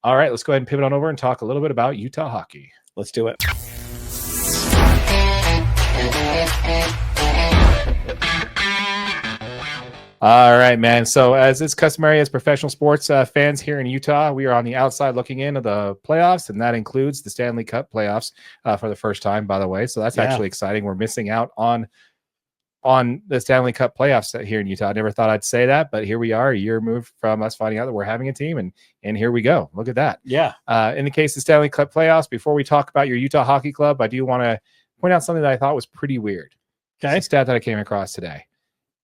All right, let's go ahead and pivot on over and talk a little bit about Utah hockey. Let's do it. All right, man. So as is customary as professional sports fans here in Utah, we are on the outside looking in of the playoffs, and that includes the Stanley Cup playoffs for the first time, by the way. So that's actually exciting. We're missing out on the Stanley Cup playoffs here in Utah. I never thought I'd say that, but here we are, a year removed from us finding out that we're having a team, and here we go. Look at that. Yeah. In the case of Stanley Cup playoffs, before we talk about your Utah Hockey Club, I do want to point out something that I thought was pretty weird. Okay. It's a stat that I came across today.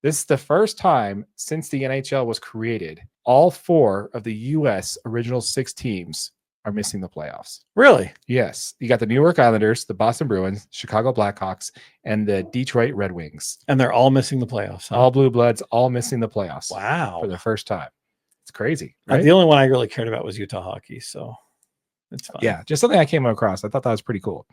This is the first time since the NHL was created, all 4 of the U.S. original 6 teams are missing the playoffs. Really? Yes. You got the New York Islanders, the Boston Bruins, Chicago Blackhawks, and the Detroit Red Wings. And they're all missing the playoffs. Huh? All Blue Bloods, all missing the playoffs. Wow. For the first time. It's crazy. Right? The only one I really cared about was Utah hockey, so it's fine. Yeah, just something I came across. I thought that was pretty cool.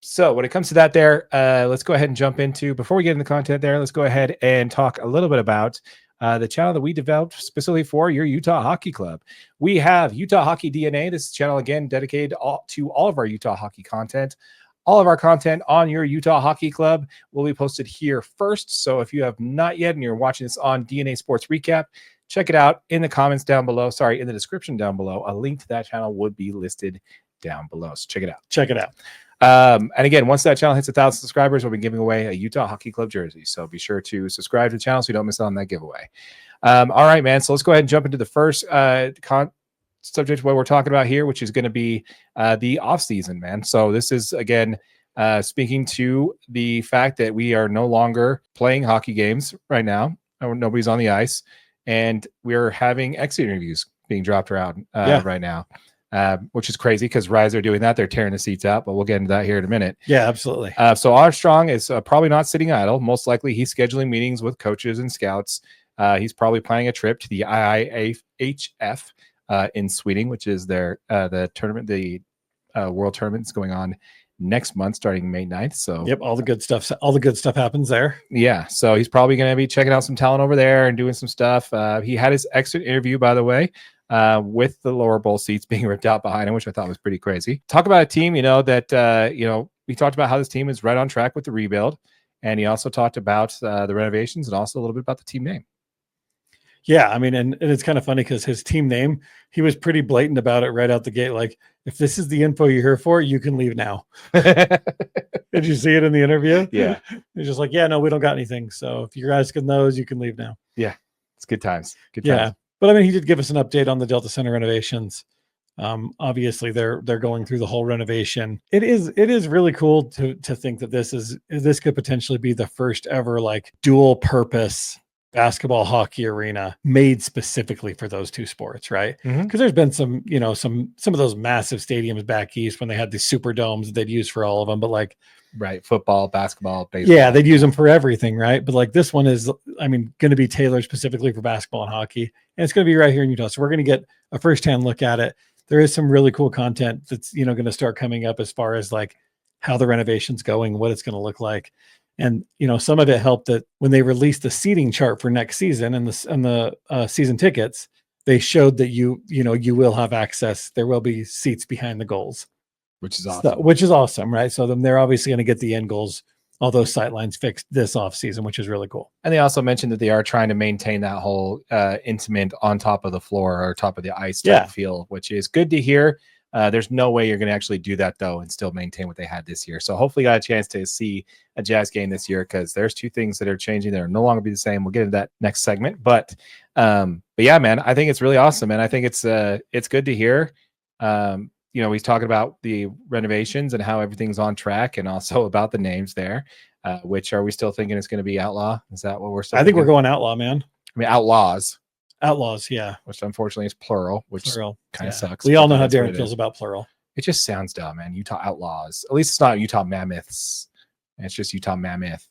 So when it comes to that there, let's go ahead and jump into, before we get into the content there, let's go ahead and talk a little bit about the channel that we developed specifically for your Utah Hockey Club. We have Utah Hockey DNA. This channel, again, dedicated to all of our Utah hockey content. All of our content on your Utah Hockey Club will be posted here first. So if you have not yet and you're watching this on DNA Sports Recap, check it out in the comments down below. Sorry, in the description down below. A link to that channel would be listed down below. So check it out. Check it out. And again, once that channel hits 1,000 subscribers, we'll be giving away a Utah Hockey Club jersey. So be sure to subscribe to the channel so you don't miss out on that giveaway. All right, man. So let's go ahead and jump into the first subject what we're talking about here, which is going to be the offseason, man. So this is, again, speaking to the fact that we are no longer playing hockey games right now. Nobody's on the ice. And we're having exit interviews being dropped around right now. Which is crazy because Rise are doing that. They're tearing the seats out, but we'll get into that here in a minute. Yeah, absolutely. So Armstrong is probably not sitting idle. Most likely he's scheduling meetings with coaches and scouts. He's probably planning a trip to the IIHF in Sweden, which is their the tournament, the world tournament is going on next month starting May 9th. So yep, all the good stuff happens there. Yeah, so he's probably going to be checking out some talent over there and doing some stuff. He had his exit interview, by the way, with the lower bowl seats being ripped out behind him, which I thought was pretty crazy. Talk about a team, that we talked about how this team is right on track with the rebuild, and he also talked about the renovations and also a little bit about the team name. Yeah, I mean, and it's kind of funny because his team name, he was pretty blatant about it right out the gate. Like, if this is the info you're here for, you can leave now. Did you see it in the interview? Yeah. He's just like, yeah, no, we don't got anything. So if you're asking those, you can leave now. Yeah, it's good times. Good times. Yeah. But I mean, he did give us an update on the Delta Center renovations. Obviously they're going through the whole renovation. It is really cool to think that this could potentially be the first ever like dual purpose basketball hockey arena made specifically for those two sports, right? Because there's been some of those massive stadiums back east when they had these super domes that they'd use for all of them, but like right, football, basketball, baseball. Yeah, they'd use them for everything, right? But like this one is, I mean, going to be tailored specifically for basketball and hockey, and it's going to be right here in Utah. So we're going to get a firsthand look at it. There is some really cool content that's going to start coming up as far as like how the renovation's going, what it's going to look like. And, some of it helped that when they released the seating chart for next season and the season tickets, they showed that you will have access. There will be seats behind the goals, which is awesome. Which is awesome, right? So then they're obviously going to get the end goals, all those sight lines fixed this off season, which is really cool. And they also mentioned that they are trying to maintain that whole intimate on top of the floor or top of the ice type feel, which is good to hear. There's no way you're going to actually do that, though, and still maintain what they had this year. So hopefully you got a chance to see a Jazz game this year because there's two things that are changing that are no longer be the same. We'll get into that next segment. But yeah, man, I think it's really awesome. And I think it's good to hear. He's talking about the renovations and how everything's on track and also about the names there, which are we still thinking it's going to be Outlaw? Is that what we're still thinking? We're going Outlaw, man. I mean, Outlaws. Outlaws, yeah. Which unfortunately is plural, which kind of sucks. We all know how Darren feels about plural. It just sounds dumb, man. Utah Outlaws. At least it's not Utah Mammoths. It's just Utah Mammoth,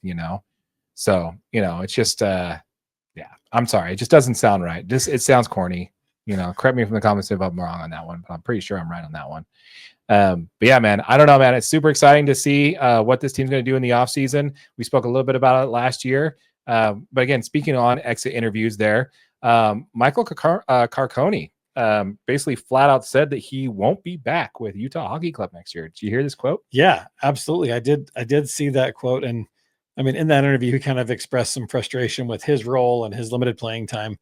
So, it's just, I'm sorry. It just doesn't sound right. It sounds corny. Correct me from the comments if I'm wrong on that one, but I'm pretty sure I'm right on that one. But yeah, man, I don't know, man. It's super exciting to see what this team's going to do in the offseason. We spoke a little bit about it last year. But again, speaking on exit interviews there, Michael Carcone basically flat out said that he won't be back with Utah Hockey Club next year. Did you hear this quote? Yeah, absolutely. I did see that quote. And I mean, in that interview, he kind of expressed some frustration with his role and his limited playing time.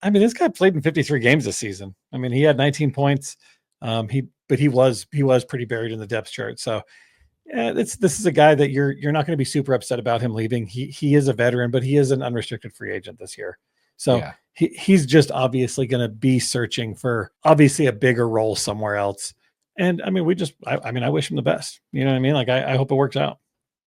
I mean, this guy played in 53 games this season. I mean, he had 19 points. He was pretty buried in the depth chart. So yeah, this is a guy that you're not going to be super upset about him leaving. He is a veteran, but he is an unrestricted free agent this year. So Yeah. He's just obviously going to be searching for obviously a bigger role somewhere else. And I mean, I wish him the best. You know what I mean? Like, I hope it works out.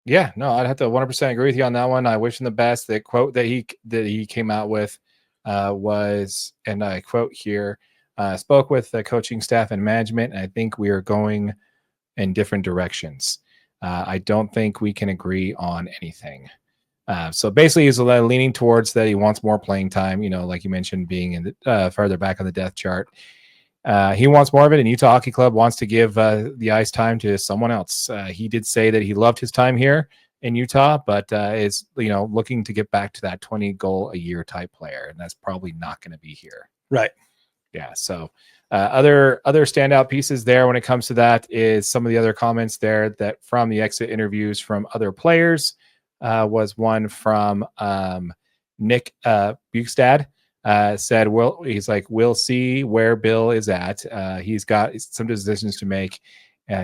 Yeah, no, I'd have to 100% agree with you on that one. I wish him the best. The quote that he came out with was, and I quote here, spoke with the coaching staff and management, and I think we are going in different directions. I don't think we can agree on anything. So basically, he's leaning towards that he wants more playing time, like you mentioned, being in the further back on the depth chart. He wants more of it, and Utah Hockey Club wants to give the ice time to someone else. He did say that he loved his time here in Utah, but is looking to get back to that 20 goal a year type player, and that's probably not going to be here. Right. Yeah. So other standout pieces there when it comes to that is some of the other comments there that from the exit interviews from other players. Was one from Nick Bukestad. Said, we'll see where Bill is at. He's got some decisions to make.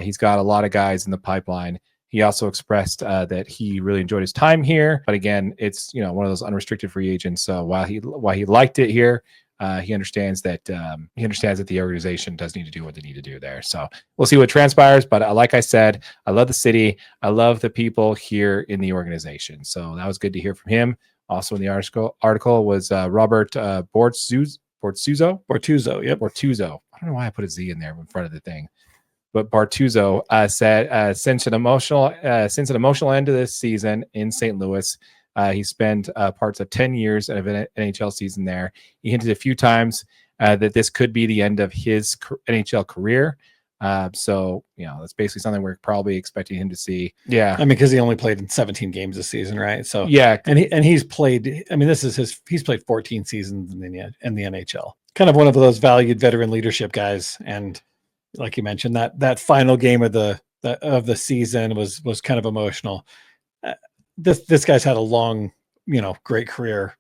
He's got a lot of guys in the pipeline. He also expressed that he really enjoyed his time here, but again, it's one of those unrestricted free agents. So while he liked it here, he understands that the organization does need to do what they need to do there. So we'll see what transpires. But like I said, I love the city. I love the people here in the organization. So that was good to hear from him. Also in the article was Robert Bortuzzo. Yep. Bortuzzo. I don't know why I put a Z in there in front of the thing. But Bortuzzo said, since an emotional end to this season in St. Louis, he spent parts of 10 years of an NHL season there. He hinted a few times that this could be the end of his NHL career. So, that's basically something we're probably expecting him to see. Yeah. I mean, because he only played in 17 games this season, right? So, yeah. And he's played, I mean, he's played 14 seasons in the NHL. Kind of one of those valued veteran leadership guys. And like you mentioned, that final game of the season was kind of emotional. This guy's had a long, great career.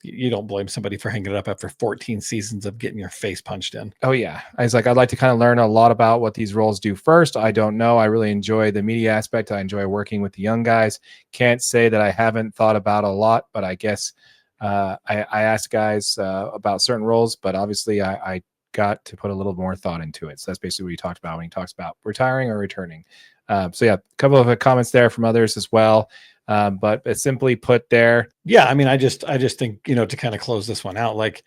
You don't blame somebody for hanging it up after 14 seasons of getting your face punched in. Oh yeah. I'd like to kind of learn a lot about what these roles do first. I don't know. I really enjoy the media aspect. I enjoy working with the young guys. Can't say that I haven't thought about a lot, but I guess I asked guys about certain roles, but obviously I got to put a little more thought into it. So that's basically what he talked about when he talks about retiring or returning. So yeah, a couple of comments there from others as well. But it's simply put there. Yeah. I mean, I just think, to kind of close this one out, like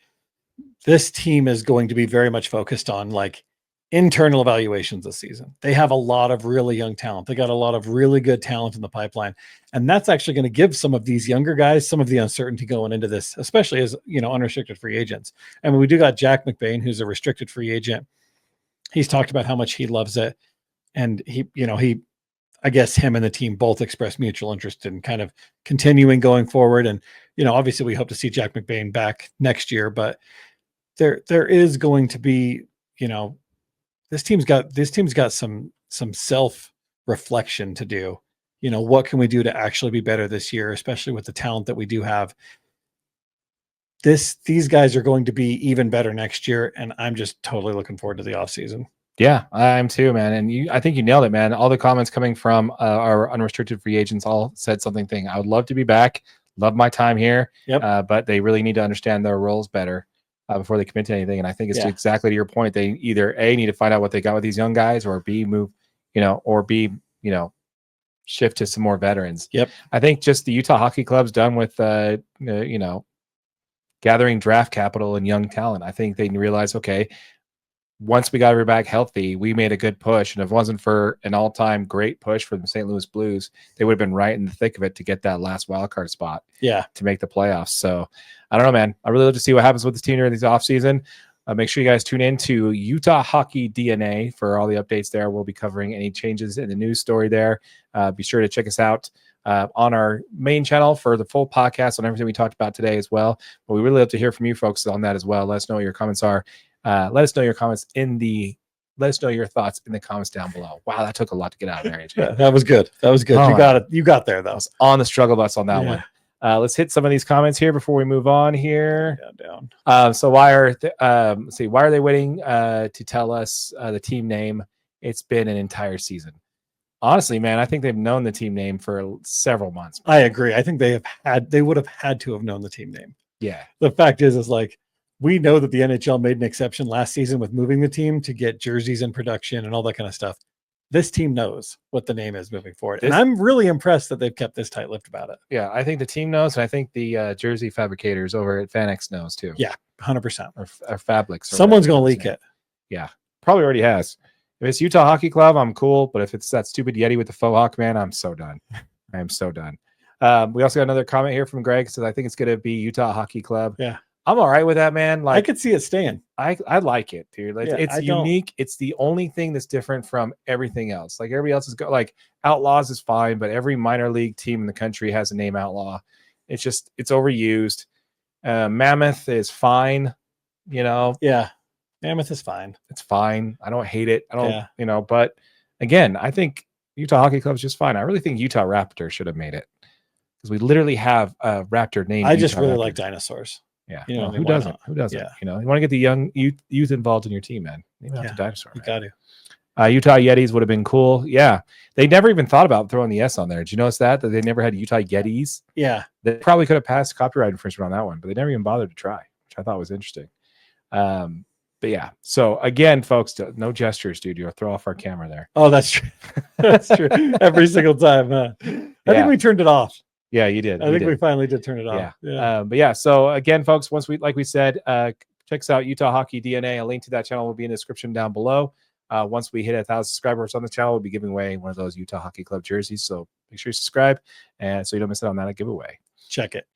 this team is going to be very much focused on like internal evaluations this season. They have a lot of really young talent. They got a lot of really good talent in the pipeline. And that's actually going to give some of these younger guys some of the uncertainty going into this, especially as, unrestricted free agents. I mean, we do got Jack McBain, who's a restricted free agent. He's talked about how much he loves it. And I guess him and the team both expressed mutual interest in kind of continuing going forward. And, obviously we hope to see Jack McBain back next year, but there is going to be, this team's got some self-reflection to do. What can we do to actually be better this year, especially with the talent that we do have? These guys are going to be even better next year. And I'm just totally looking forward to the offseason. Yeah, I am too, man. And I think you nailed it, man. All the comments coming from our unrestricted free agents all said something. I would love to be back. Love my time here. Yep. But they really need to understand their roles better before they commit to anything. And I think it's exactly to your point. They either A, need to find out what they got with these young guys, or B, shift to some more veterans. Yep. I think just the Utah Hockey Club's done with, gathering draft capital and young talent. I think they realize, okay, once we got her back healthy, we made a good push. And if it wasn't for an all-time great push for the St. Louis Blues, they would have been right in the thick of it to get that last wildcard spot. Yeah. To make the playoffs. So I don't know, man. I really love to see what happens with this team during this offseason. Make sure you guys tune in to Utah Hockey DNA for all the updates there. We'll be covering any changes in the news story there. Be sure to check us out on our main channel for the full podcast on everything we talked about today as well. But we really love to hear from you folks on that as well. Let us know what your comments are Let us know your comments let us know your thoughts in the comments down below. Wow, that took a lot to get out of there, AJ. Yeah, that was good. That was good. Oh, You got it. You got there though. I was on the struggle bus on that one. Let's hit some of these comments here before we move on here. Down. So why are let's see, why are they waiting to tell us the team name? It's been an entire season. Honestly, man, I think they've known the team name for several months. I agree. I think they would have had to have known the team name. Yeah. The fact is like, we know that the NHL made an exception last season with moving the team to get jerseys in production and all that kind of stuff. This team knows what the name is moving forward. And I'm really impressed that they've kept this tight-lipped about it. Yeah, I think the team knows, and I think the jersey fabricators over at FanX knows too. Yeah, 100%. Or Fablix. Someone's going to leak it. Yeah, probably already has. If it's Utah Hockey Club, I'm cool. But if it's that stupid Yeti with the faux hawk, man, I'm so done. I am so done. We also got another comment here from Greg. Says, I think it's going to be Utah Hockey Club. Yeah. I'm all right with that, man. Like, I could see it staying. I like it, dude. Like, it's unique. It's the only thing that's different from everything else. Like everybody else is like Outlaws is fine, but every minor league team in the country has a name Outlaw. It's overused. Mammoth is fine, you know. Yeah, Mammoth is fine. It's fine. I don't hate it. I don't, But again, I think Utah Hockey Club is just fine. I really think Utah Raptor should have made it because we literally have a Raptor named. I just Utah really Raptor. like dinosaurs. Yeah, who doesn't? Who doesn't? Yeah. You want to get the young youth involved in your team, man. Maybe not the dinosaur. You got to. Utah Yetis would have been cool. Yeah, they never even thought about throwing the S on there. Did you notice that they never had Utah Yetis? Yeah, they probably could have passed copyright infringement on that one, but they never even bothered to try, which I thought was interesting. But yeah, so again, folks, no gestures, dude. You'll throw off our camera there. Oh, that's true. That's true. Every single time. I think we turned it off. Yeah, you did. I think we finally did turn it off. Yeah. But yeah, so again, folks, like we said, check us out, Utah Hockey DNA. A link to that channel will be in the description down below. Once we hit 1,000 subscribers on the channel, we'll be giving away one of those Utah Hockey Club jerseys. So make sure you subscribe, and so you don't miss out on that giveaway. Check it.